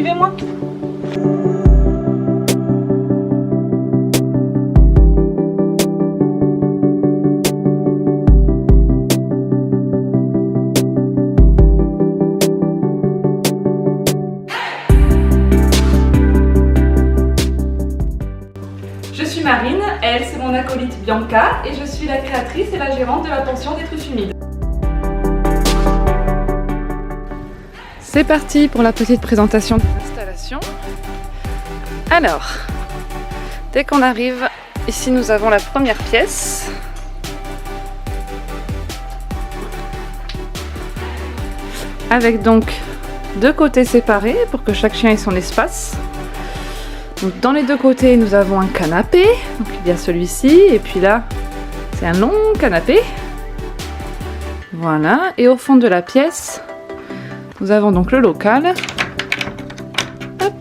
Suivez-moi. Je suis Marine, elle c'est mon acolyte Bianca et je suis la créatrice et la gérante de la pension des Truffes Humides. C'est parti pour la petite présentation de l'installation. Alors, dès qu'on arrive, ici nous avons la première pièce. Avec donc deux côtés séparés pour que chaque chien ait son espace. Donc dans les deux côtés nous avons un canapé, donc il y a celui-ci et puis là c'est un long canapé. Voilà, et au fond de la pièce nous avons donc le local. Hop.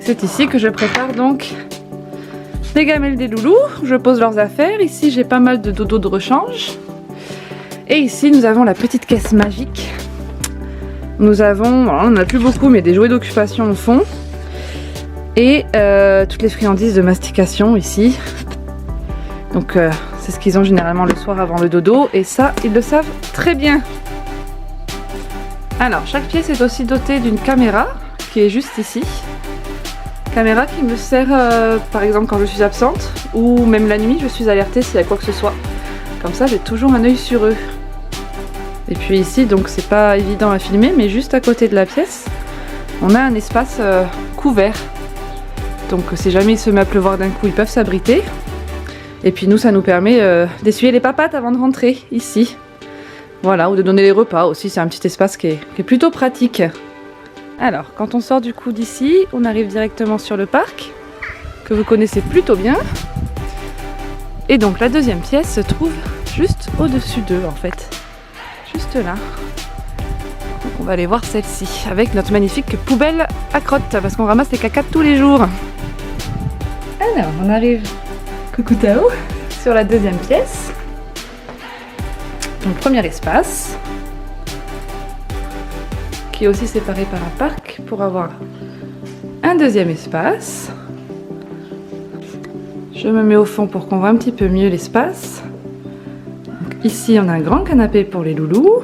C'est ici que je prépare donc les gamelles des loulous, je pose leurs affaires. Ici j'ai pas mal de dodo de rechange. Et ici nous avons la petite caisse magique. Nous avons, alors on n'en a plus beaucoup mais des jouets d'occupation au fond. Et toutes les friandises de mastication ici. Donc c'est ce qu'ils ont généralement le soir avant le dodo. Et ça ils le savent très bien. Alors, chaque pièce est aussi dotée d'une caméra qui est juste ici. Caméra qui me sert par exemple quand je suis absente ou même la nuit je suis alertée s'il y a quoi que ce soit. Comme ça j'ai toujours un œil sur eux. Et puis ici, donc c'est pas évident à filmer, mais juste à côté de la pièce, on a un espace couvert. Donc si jamais il se met à pleuvoir d'un coup, ils peuvent s'abriter. Et puis nous, ça nous permet d'essuyer les papates avant de rentrer ici. Voilà, ou de donner les repas aussi, c'est un petit espace qui est plutôt pratique. Alors, quand on sort du coup d'ici, on arrive directement sur le parc, que vous connaissez plutôt bien. Et donc la deuxième pièce se trouve juste au-dessus d'eux en fait. Juste là. Donc on va aller voir celle-ci, avec notre magnifique poubelle à crotte, parce qu'on ramasse les cacas tous les jours. Alors, on arrive, coucou Tao, sur la deuxième pièce. Donc premier espace, qui est aussi séparé par un parc pour avoir un deuxième espace. Je me mets au fond pour qu'on voit un petit peu mieux l'espace. Ici on a un grand canapé pour les loulous.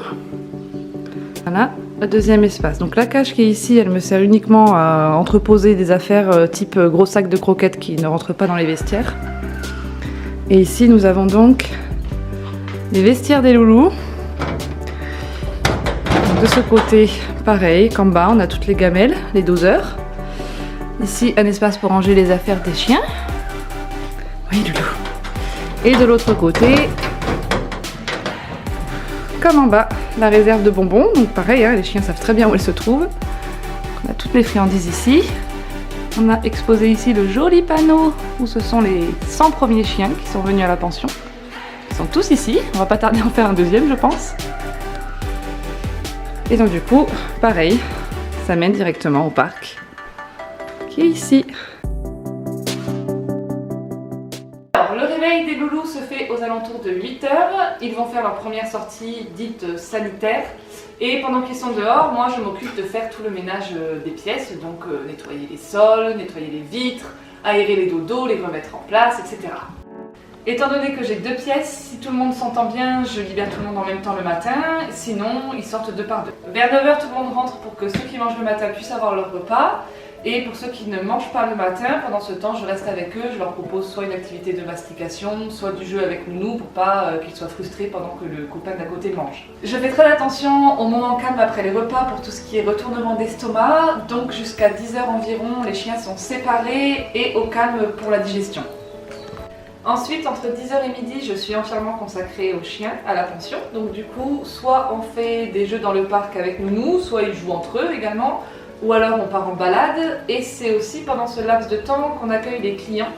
Voilà, le deuxième espace. Donc la cage qui est ici, elle me sert uniquement à entreposer des affaires type gros sac de croquettes qui ne rentrent pas dans les vestiaires. Et ici nous avons donc les vestiaires des loulous. Donc de ce côté, pareil, qu'en bas, on a toutes les gamelles, les doseurs. Ici, un espace pour ranger les affaires des chiens. Oui, loulou. Et de l'autre côté, comme en bas, la réserve de bonbons. Donc pareil, hein, les chiens savent très bien où elles se trouvent. On a toutes les friandises ici. On a exposé ici le joli panneau où ce sont les 100 premiers chiens qui sont venus à la pension. Ils sont tous ici, on va pas tarder à en faire un deuxième je pense. Et donc du coup, pareil, ça mène directement au parc qui est ici. Alors le réveil des loulous se fait aux alentours de 8 h. Ils vont faire leur première sortie dite sanitaire. Et pendant qu'ils sont dehors, moi je m'occupe de faire tout le ménage des pièces, donc nettoyer les sols, nettoyer les vitres, aérer les dodos, les remettre en place, etc. Étant donné que j'ai deux pièces, si tout le monde s'entend bien, je libère tout le monde en même temps le matin, sinon ils sortent deux par deux. Vers 9 h, tout le monde rentre pour que ceux qui mangent le matin puissent avoir leur repas. Et pour ceux qui ne mangent pas le matin, pendant ce temps, je reste avec eux, je leur propose soit une activité de mastication, soit du jeu avec Nounou pour pas qu'ils soient frustrés pendant que le copain d'à côté mange. Je fais très attention au moment calme après les repas pour tout ce qui est retournement d'estomac, donc jusqu'à 10 h environ, les chiens sont séparés et au calme pour la digestion. Ensuite, entre 10 h et midi, je suis entièrement consacrée aux chiens, à la pension. Donc du coup, soit on fait des jeux dans le parc avec Nounou, soit ils jouent entre eux également, ou alors on part en balade. Et c'est aussi pendant ce laps de temps qu'on accueille les clients,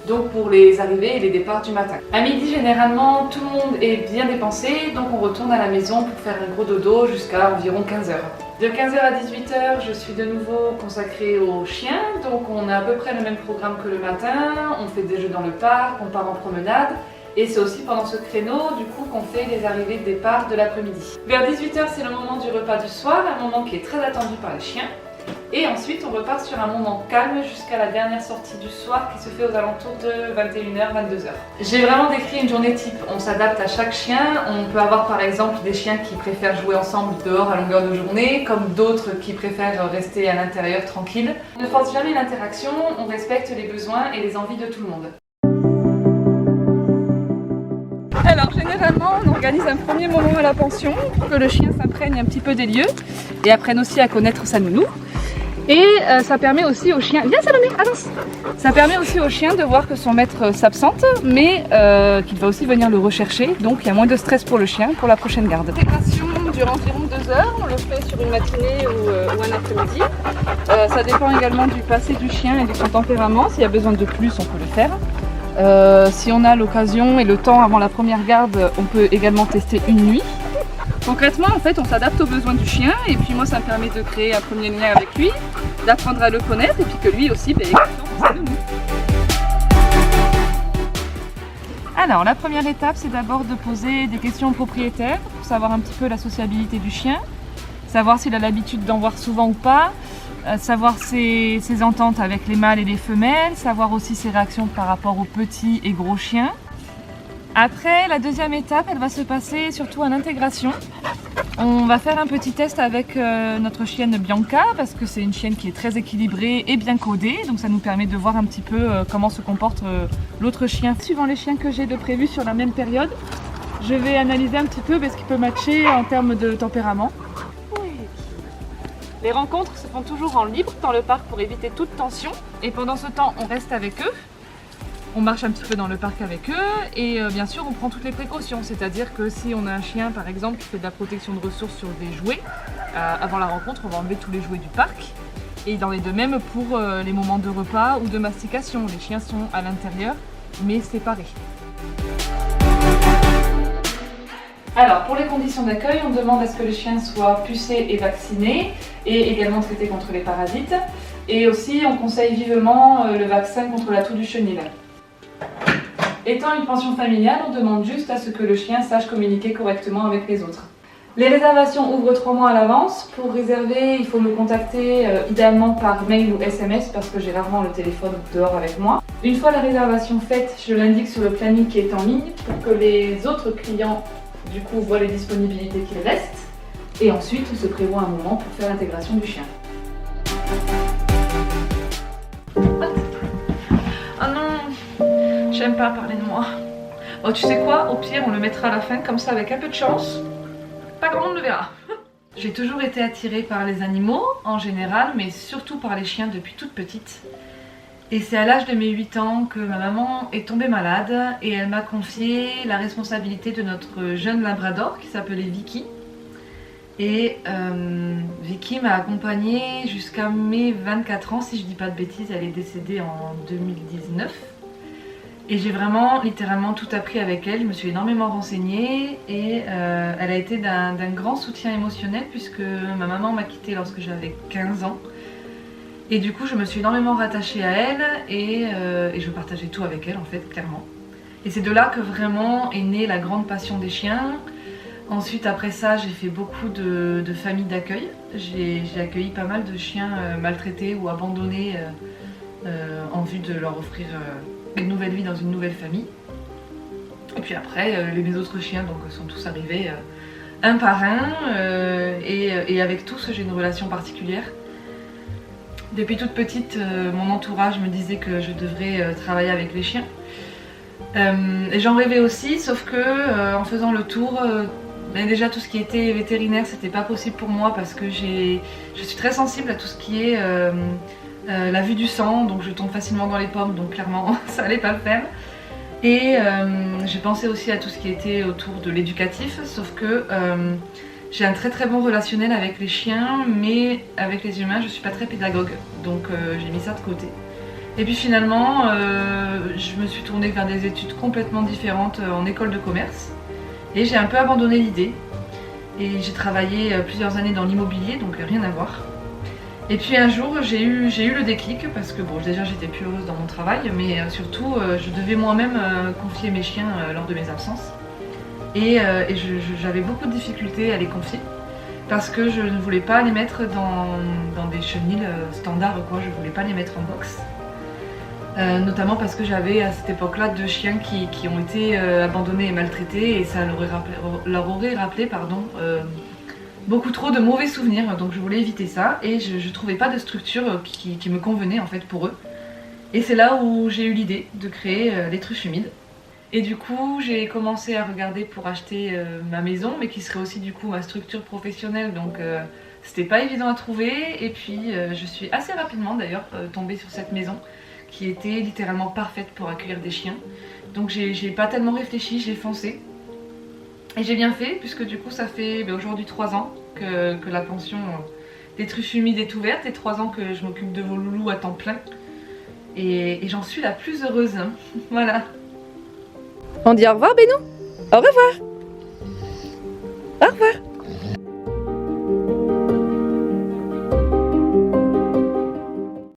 donc pour les arrivées et les départs du matin. À midi, généralement, tout le monde est bien dépensé, donc on retourne à la maison pour faire un gros dodo jusqu'à environ 15 h. De 15 h à 18 h, je suis de nouveau consacrée aux chiens, donc on a à peu près le même programme que le matin, on fait des jeux dans le parc, on part en promenade, et c'est aussi pendant ce créneau du coup qu'on fait les arrivées de départ de l'après-midi. Vers 18 h, c'est le moment du repas du soir, un moment qui est très attendu par les chiens. Et ensuite, on repart sur un moment calme jusqu'à la dernière sortie du soir qui se fait aux alentours de 21h-22h. J'ai vraiment décrit une journée type. On s'adapte à chaque chien. On peut avoir par exemple des chiens qui préfèrent jouer ensemble dehors à longueur de journée, comme d'autres qui préfèrent rester à l'intérieur tranquille. On ne force jamais l'interaction, on respecte les besoins et les envies de tout le monde. Alors généralement on organise un premier moment à la pension pour que le chien s'imprègne un petit peu des lieux et apprenne aussi à connaître sa nounou. Et ça permet aussi au chien, viens Salomé, avance. Ça permet aussi au chien de voir que son maître s'absente, mais qu'il va aussi venir le rechercher, donc il y a moins de stress pour le chien pour la prochaine garde. L'intégration dure environ 2 heures, on le fait sur une matinée ou un après-midi. Ça dépend également du passé du chien et de son tempérament, s'il y a besoin de plus on peut le faire. Si on a l'occasion et le temps avant la première garde, on peut également tester une nuit. Concrètement, en fait, on s'adapte aux besoins du chien et puis moi, ça me permet de créer un premier lien avec lui, d'apprendre à le connaître et puis que lui aussi ait confiance en sa nounou. Alors, la première étape, c'est d'abord de poser des questions au propriétaire pour savoir un petit peu la sociabilité du chien, savoir s'il a l'habitude d'en voir souvent ou pas, savoir ses ententes avec les mâles et les femelles, savoir aussi ses réactions par rapport aux petits et gros chiens. Après, la deuxième étape, elle va se passer surtout en intégration. On va faire un petit test avec notre chienne Bianca parce que c'est une chienne qui est très équilibrée et bien codée, donc ça nous permet de voir un petit peu comment se comporte l'autre chien. Suivant les chiens que j'ai de prévus sur la même période, je vais analyser un petit peu ce qui peut matcher en termes de tempérament. Les rencontres se font toujours en libre dans le parc pour éviter toute tension et pendant ce temps, on reste avec eux. On marche un petit peu dans le parc avec eux et bien sûr on prend toutes les précautions, c'est-à-dire que si on a un chien par exemple qui fait de la protection de ressources sur des jouets, avant la rencontre on va enlever tous les jouets du parc et il en est de même pour les moments de repas ou de mastication. Les chiens sont à l'intérieur mais séparés. Alors pour les conditions d'accueil, on demande à ce que le chien soit pucé et vacciné et également traité contre les parasites et aussi on conseille vivement le vaccin contre la toux du chenil. Étant une pension familiale, on demande juste à ce que le chien sache communiquer correctement avec les autres. Les réservations ouvrent 3 mois à l'avance. Pour réserver, il faut me contacter idéalement par mail ou SMS parce que j'ai rarement le téléphone dehors avec moi. Une fois la réservation faite, je l'indique sur le planning qui est en ligne pour que les autres clients du coup voient les disponibilités qu'il reste. Et ensuite, on se prévoit un moment pour faire l'intégration du chien. Ah non, j'aime pas parler de moi. Oh, tu sais quoi, au pire on le mettra à la fin, comme ça avec un peu de chance, pas grand monde le verra. J'ai toujours été attirée par les animaux en général, mais surtout par les chiens depuis toute petite. Et c'est à l'âge de mes 8 ans que ma maman est tombée malade et elle m'a confié la responsabilité de notre jeune labrador qui s'appelait Vicky. Et Vicky m'a accompagnée jusqu'à mes 24 ans, si je dis pas de bêtises, elle est décédée en 2019. Et j'ai vraiment littéralement tout appris avec elle, je me suis énormément renseignée et elle a été d'un grand soutien émotionnel puisque ma maman m'a quittée lorsque j'avais 15 ans. Et du coup je me suis énormément rattachée à elle et je partageais tout avec elle en fait, clairement. Et c'est de là que vraiment est née la grande passion des chiens. Ensuite après ça j'ai fait beaucoup de familles d'accueil. J'ai accueilli pas mal de chiens maltraités ou abandonnés en vue de leur offrir une nouvelle vie dans une nouvelle famille. Et puis après mes autres chiens donc, sont tous arrivés un par un et avec tous j'ai une relation particulière. Depuis toute petite mon entourage me disait que je devrais travailler avec les chiens. Et j'en rêvais aussi, sauf que en faisant le tour, déjà tout ce qui était vétérinaire c'était pas possible pour moi parce que je suis très sensible à tout ce qui est la vue du sang, donc je tombe facilement dans les pommes, donc clairement ça allait pas le faire. Et j'ai pensé aussi à tout ce qui était autour de l'éducatif, sauf que j'ai un très bon relationnel avec les chiens, mais avec les humains je suis pas très pédagogue, donc j'ai mis ça de côté. Et puis finalement, je me suis tournée vers des études complètement différentes en école de commerce. Et j'ai un peu abandonné l'idée. Et j'ai travaillé plusieurs années dans l'immobilier, donc rien à voir. Et puis un jour, j'ai eu le déclic, parce que bon, déjà j'étais plus heureuse dans mon travail, mais surtout, je devais moi-même confier mes chiens lors de mes absences. Et j'avais beaucoup de difficultés à les confier. parce que je ne voulais pas les mettre dans des chenils standards quoi, je voulais pas les mettre en box. Notamment parce que j'avais à cette époque-là 2 chiens qui ont été abandonnés et maltraités et ça leur aurait rappelé beaucoup trop de mauvais souvenirs, donc je voulais éviter ça et je trouvais pas de structure qui me convenait en fait pour eux. Et c'est là où j'ai eu l'idée de créer les truffes humides. Et du coup j'ai commencé à regarder pour acheter ma maison, mais qui serait aussi du coup ma structure professionnelle, donc c'était pas évident à trouver. Et puis je suis assez rapidement d'ailleurs tombée sur cette maison qui était littéralement parfaite pour accueillir des chiens. Donc j'ai pas tellement réfléchi, j'ai foncé. Et j'ai bien fait, puisque du coup ça fait aujourd'hui 3 ans que la pension des truffes humides est ouverte et 3 ans que je m'occupe de vos loulous à temps plein. Et j'en suis la plus heureuse. Voilà. On dit au revoir Bénou. Au revoir. Au revoir.